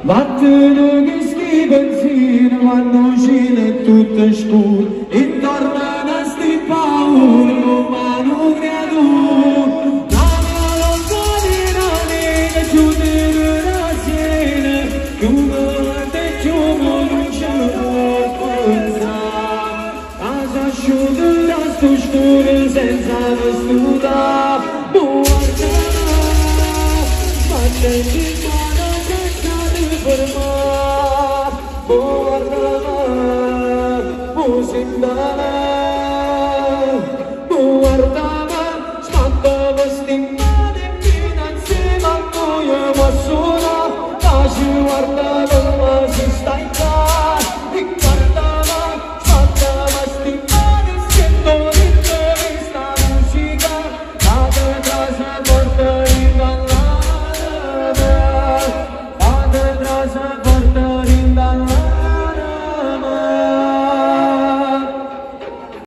Vattene che sti benzina vanno scene tutte scure, intorno a sti paure non vanno creature. Nana lontanina che chiude la sera, chiude non c'è pensare. Casa asciugherà sto scuro senza vestuta, guarda, sbattenti guardava, smattava stingane fino insieme a noi, ma sola, lasci guardare.